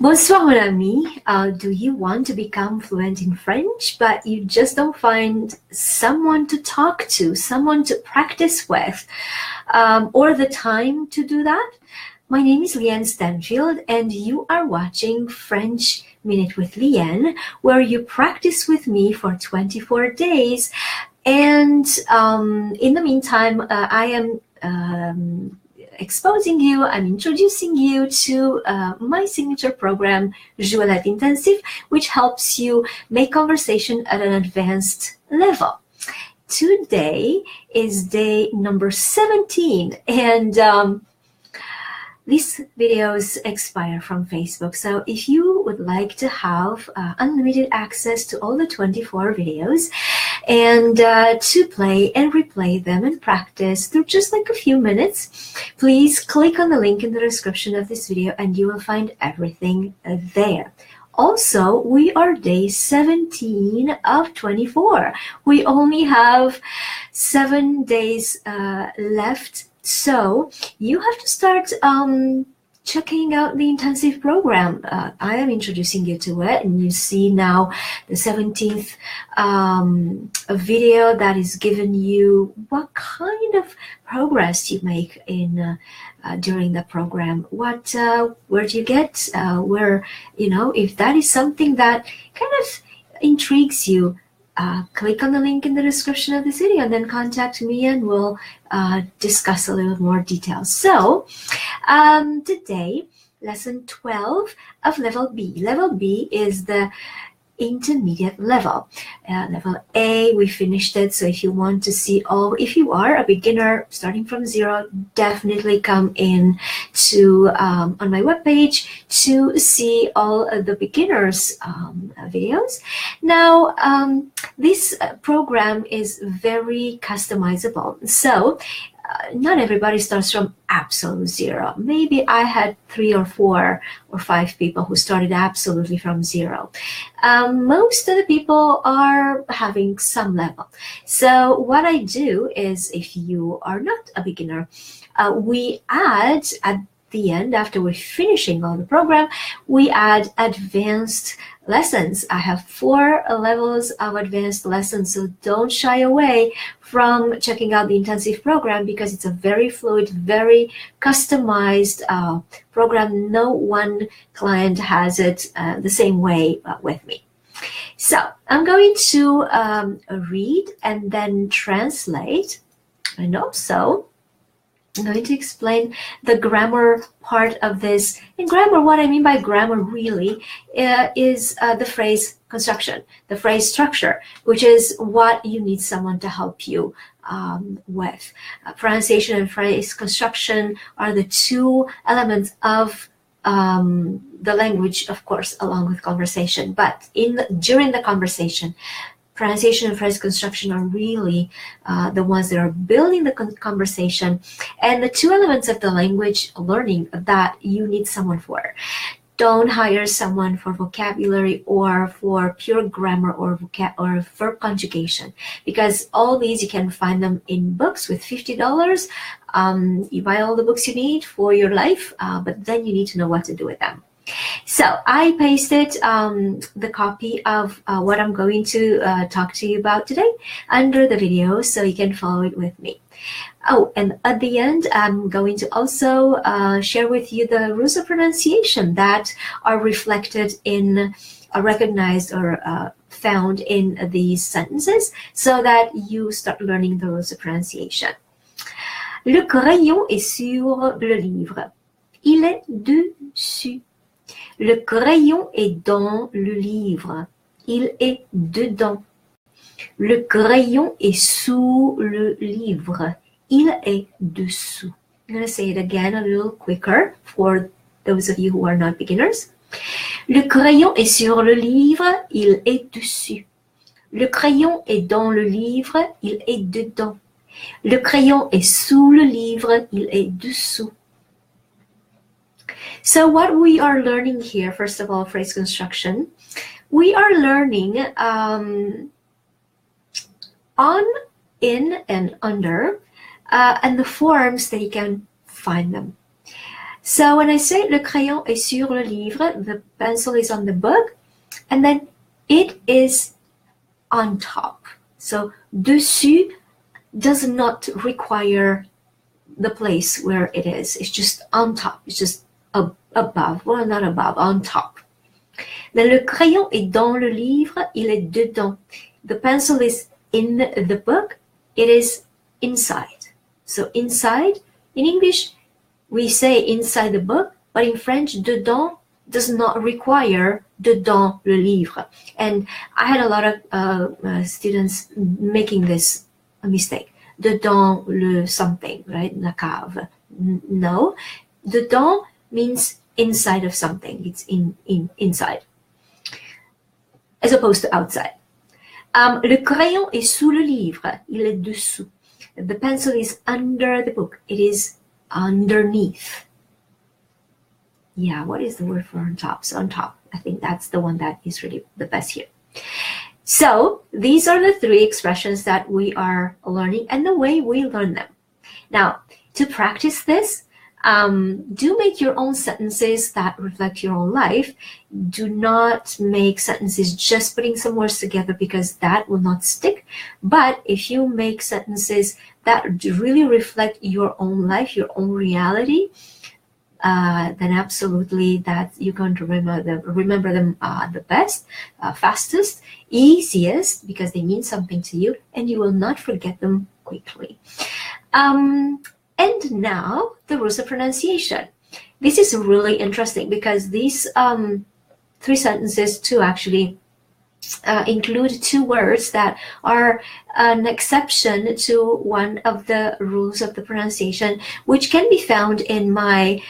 Bonsoir mon ami. Do you want to become fluent in French, but you just don't find someone to talk to, someone to practice with, or the time to do that? My name is Llyane Stanfield, and you are watching French Minute with Llyane, where you practice with me for 24 days. And in the meantime, I am exposing you, I'm introducing you to my signature program, J'Ouellette Intensif, which helps you make conversation at an advanced level. Today is day number 17, and these videos expire from Facebook. So if you would like to have unlimited access to all the 24 videos and to play and replay them and practice through just like a few minutes, please click on the link in the description of this video and you will find everything there. Also, we are day 17 of 24. We only have 7 days left. So you have to start checking out the intensive program. I am introducing you to it, and you see now the 17th video that is giving you what kind of progress you make in during the program. Where do you get? Where, you know, if that is something that kind of intrigues you, click on the link in the description of this video and then contact me and we'll discuss a little more details. So today, lesson 12 of level B. Level B is the intermediate level. Level A, we finished it. So if you want to see all, if you are a beginner starting from zero, definitely come in to on my webpage to see all of the beginners videos. Now, this program is very customizable. So not everybody starts from absolute zero. Maybe I had 3 or 4 or 5 people who started absolutely from zero. Most of the people are having some level. So what I do is, if you are not a beginner, we add at the end, after we're finishing all the program, we add advanced lessons. I have 4 levels of advanced lessons, so don't shy away from checking out the intensive program because it's a very fluid, very customized program. No one client has it the same way with me. So I'm going to read and then translate, and also I'm going to explain the grammar part of this. In grammar, what I mean by grammar really is the phrase construction, the phrase structure, which is what you need someone to help you with. Pronunciation and phrase construction are the 2 elements of the language, of course, along with conversation. But during the conversation, pronunciation and phrase construction are really the ones that are building the conversation and the 2 elements of the language learning that you need someone for. Don't hire someone for vocabulary or for pure grammar or verb conjugation, because all these you can find them in books with $50. You buy all the books you need for your life, but then you need to know what to do with them. So I pasted the copy of what I'm going to talk to you about today under the video so you can follow it with me. Oh, and at the end, I'm going to also share with you the rules of pronunciation that are reflected in, recognized or found in these sentences so that you start learning the rules of pronunciation. Le crayon est sur le livre. Il est dessus. Le crayon est dans le livre. Il est dedans. Le crayon est sous le livre. Il est dessous. I'm going to say it again a little quicker for those of you who are not beginners. Le crayon est sur le livre. Il est dessus. Le crayon est dans le livre. Il est dedans. Le crayon est sous le livre. Il est dessous. So what we are learning here, first of all, phrase construction, we are learning on, in, and under, and the forms that you can find them. So when I say le crayon est sur le livre, the pencil is on the book, and then it is on top. So dessus does not require the place where it is. It's just on top. It's just above. Well, not above, on top. Then le crayon est dans le livre, il est dedans. The pencil is in the book, it is inside. So inside, in English, we say inside the book, but in French, dedans does not require dedans le livre. And I had a lot of students making this mistake. Dedans le something, right? La cave. No. Dedans means inside of something. It's inside. As opposed to outside. Le crayon est sous le livre. Il est dessous. The pencil is under the book. It is underneath. Yeah, what is the word for on top? So on top. I think that's the one that is really the best here. So these are the three expressions that we are learning and the way we learn them. Now, to practice this, do make your own sentences that reflect your own life. Do not make sentences just putting some words together, because that will not stick. But if you make sentences that really reflect your own life, your own reality, then absolutely that you're going to remember them the best, fastest, easiest, because they mean something to you, and you will not forget them quickly. And now the rules of pronunciation. This is really interesting because these three sentences too actually include two words that are an exception to one of the rules of the pronunciation, which can be found in my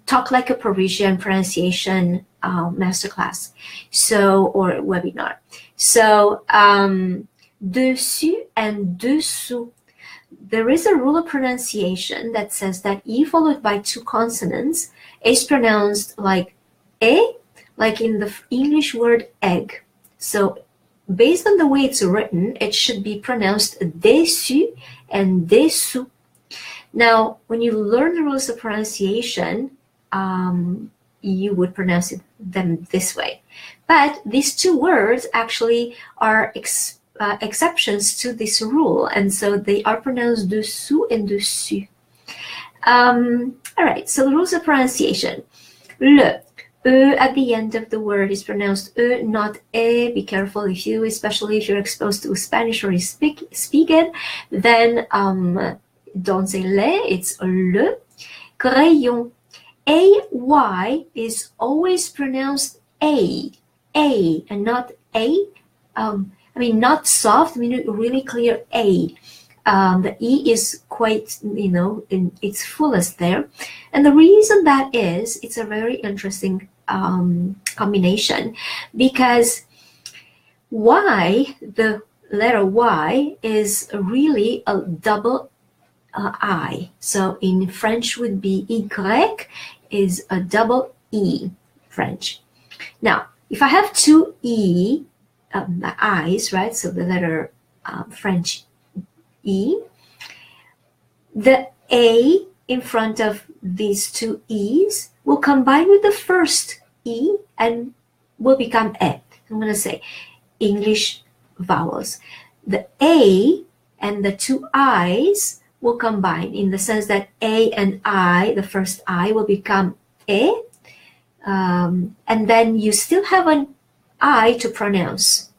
Talk Like a Parisian pronunciation masterclass, or webinar. So dessus and dessous. There is a rule of pronunciation that says that E followed by two consonants is pronounced like E, like in the English word egg. So based on the way it's written, it should be pronounced dessus and dessous. Now, when you learn the rules of pronunciation, you would pronounce them this way. But these two words actually are exceptions to this rule, and so they are pronounced dessous and dessus. All right, so the rules of pronunciation. Le, E at the end of the word is pronounced E, not E. Be careful especially if you're exposed to Spanish or you speak it, then don't say le, it's le. Crayon, A-Y is always pronounced A, and not A. Not soft, really clear A. The E is quite, in its fullest there. And the reason that is, it's a very interesting combination, because Y, the letter Y, is really a double I. So in French would be Y is a double E, French. Now, if I have two E, I's, right? So the letter French E, the A in front of these two E's will combine with the first E and will become E. I'm going to say English vowels. The A and the two I's will combine in the sense that A and I, the first I, will become E. And then you still have an I to pronounce.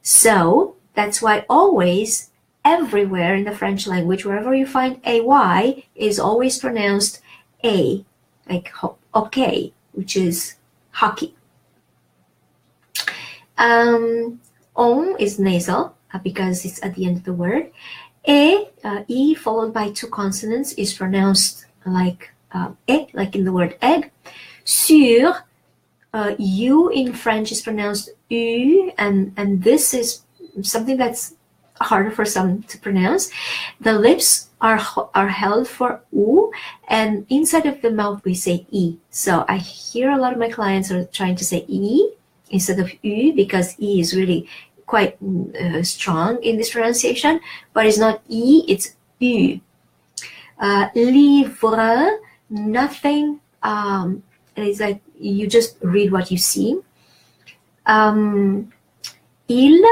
So that's why always, everywhere in the French language, wherever you find AY, is always pronounced A, like okay, which is hockey. On is nasal because it's at the end of the word. E followed by two consonants is pronounced like E, like in the word egg. Sur, U in French is pronounced U, and this is something that's harder for some to pronounce. The lips are held for U, and inside of the mouth we say E. So I hear a lot of my clients are trying to say E instead of U, because E is really quite strong in this pronunciation, but it's not E, it's U. Livre, nothing. It's like you just read what you see. Il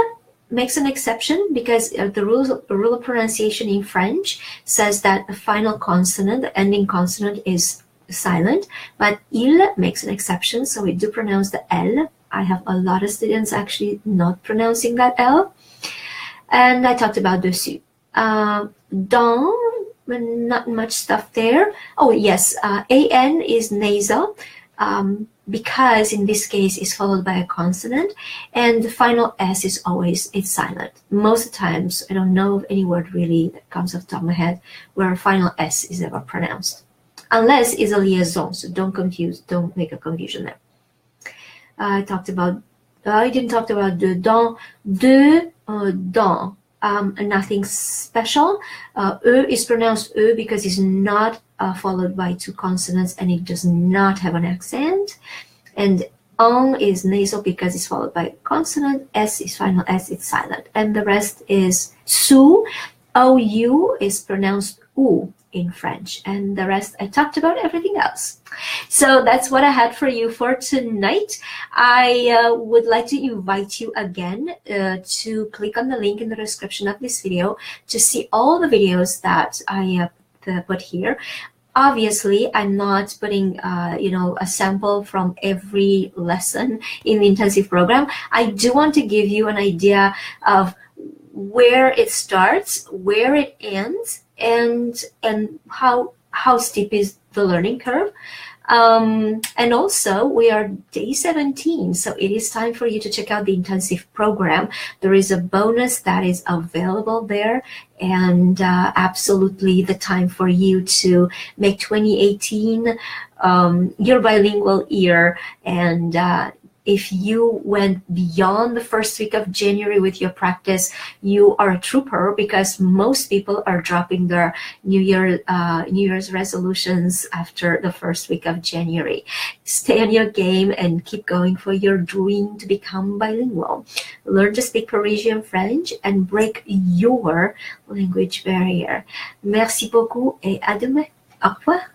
makes an exception because the rule of pronunciation in French says that the final consonant, the ending consonant, is silent, but il makes an exception, so we do pronounce the L. I have a lot of students actually not pronouncing that L. And I talked about dessus. Dans, not much stuff there. Oh yes, AN is nasal, because in this case it's followed by a consonant, and the final S is always, it's silent. Most of the times, I don't know of any word really that comes off the top of my head where a final S is ever pronounced, unless it's a liaison, so don't make a confusion there. I didn't talk about the dans, de, dans. Nothing special. E is pronounced E because it's not followed by two consonants and it does not have an accent. And on is nasal because it's followed by a consonant. S is final S, it's silent. And the rest is sou. OU is pronounced ou in French. And the rest, I talked about everything else. So that's what I had for you for tonight. I would like to invite you again to click on the link in the description of this video to see all the videos that I put here. Obviously, I'm not putting, a sample from every lesson in the intensive program. I do want to give you an idea of where it starts, where it ends, and how steep is the learning curve. And also, we are day 17, so it is time for you to check out the intensive program. There is a bonus that is available there, and absolutely the time for you to make 2018 your bilingual year. And if you went beyond the first week of January with your practice, you are a trooper, because most people are dropping their New Year's resolutions after the first week of January. Stay on your game and keep going for your dream to become bilingual. Learn to speak Parisian French and break your language barrier. Merci beaucoup et à demain. Au revoir.